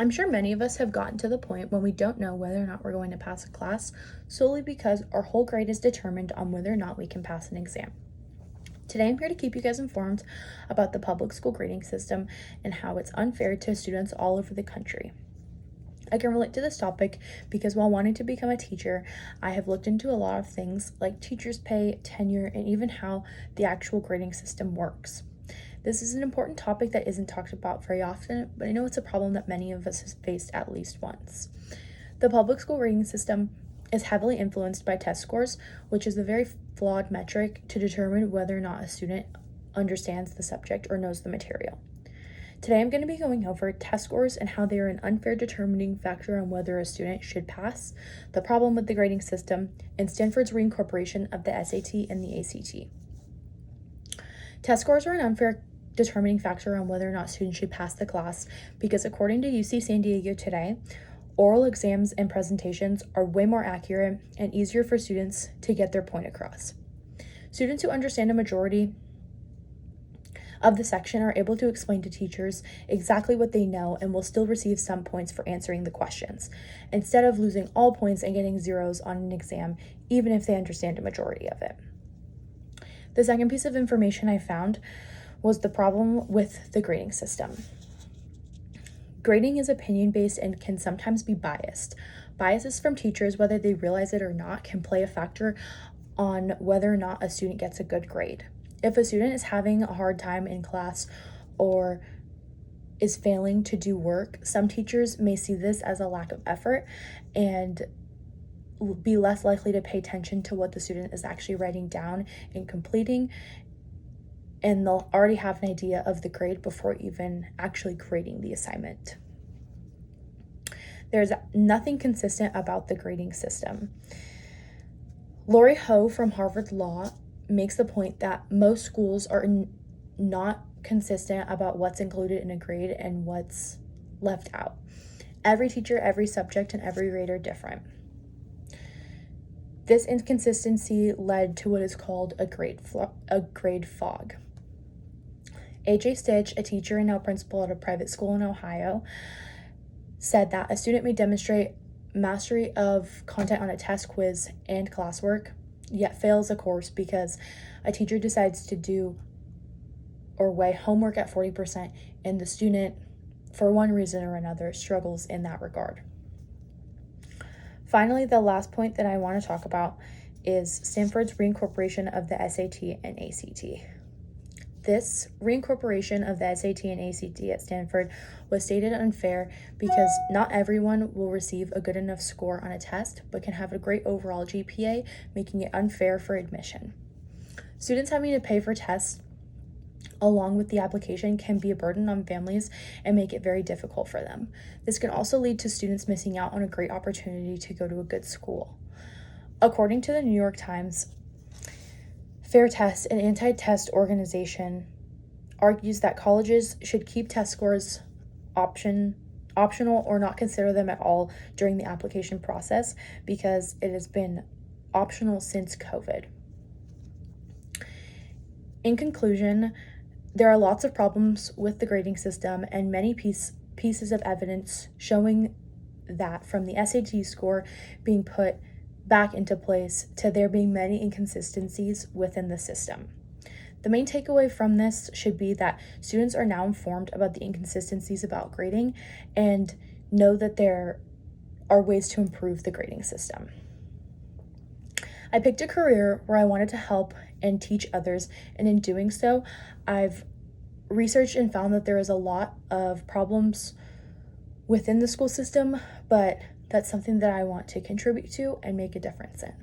I'm sure many of us have gotten to the point when we don't know whether or not we're going to pass a class solely because our whole grade is determined on whether or not we can pass an exam. Today, I'm here to keep you guys informed about the public school grading system and how it's unfair to students all over the country. I can relate to this topic because while wanting to become a teacher, I have looked into a lot of things like teachers' pay, tenure, and even how the actual grading system works. This is an important topic that isn't talked about very often, but I know it's a problem that many of us have faced at least once. The public school grading system is heavily influenced by test scores, which is a very flawed metric to determine whether or not a student understands the subject or knows the material. Today, I'm going to be going over test scores and how they are an unfair determining factor on whether a student should pass, the problem with the grading system, and Stanford's reincorporation of the SAT and the ACT. Test scores are an unfair determining factor on whether or not students should pass the class because, according to UC San Diego Today, oral exams and presentations are way more accurate and easier for students to get their point across. Students who understand a majority of the section are able to explain to teachers exactly what they know and will still receive some points for answering the questions, instead of losing all points and getting zeros on an exam, even if they understand a majority of it. The second piece of information I found was the problem with the grading system. Grading is opinion-based and can sometimes be biased. Biases from teachers, whether they realize it or not, can play a factor on whether or not a student gets a good grade. If a student is having a hard time in class or is failing to do work, some teachers may see this as a lack of effort and be less likely to pay attention to what the student is actually writing down and completing, and they'll already have an idea of the grade before even actually grading the assignment. There's nothing consistent about the grading system. Lori Ho from Harvard Law makes the point that most schools are not consistent about what's included in a grade and what's left out. Every teacher, every subject, and every grade are different. This inconsistency led to what is called a grade fog. AJ Stitch, a teacher and now principal at a private school in Ohio, said that a student may demonstrate mastery of content on a test, quiz, and classwork, yet fails a course because a teacher decides to do or weigh homework at 40% and the student, for one reason or another, struggles in that regard. Finally, the last point that I want to talk about is Stanford's reincorporation of the SAT and ACT. This reincorporation of the SAT and ACT at Stanford was stated unfair because not everyone will receive a good enough score on a test, but can have a great overall GPA, making it unfair for admission. Students having to pay for tests along with the application can be a burden on families and make it very difficult for them. This can also lead to students missing out on a great opportunity to go to a good school. According to the New York Times, Fair Test, an anti-test organization, argues that colleges should keep test scores optional or not consider them at all during the application process because it has been optional since COVID. In conclusion, there are lots of problems with the grading system and many pieces of evidence showing that, from the SAT score being put back into place to there being many inconsistencies within the system. The main takeaway from this should be that students are now informed about the inconsistencies about grading and know that there are ways to improve the grading system. I picked a career where I wanted to help and teach others, and in doing so, I've researched and found that there is a lot of problems within the school system, but that's something that I want to contribute to and make a difference in.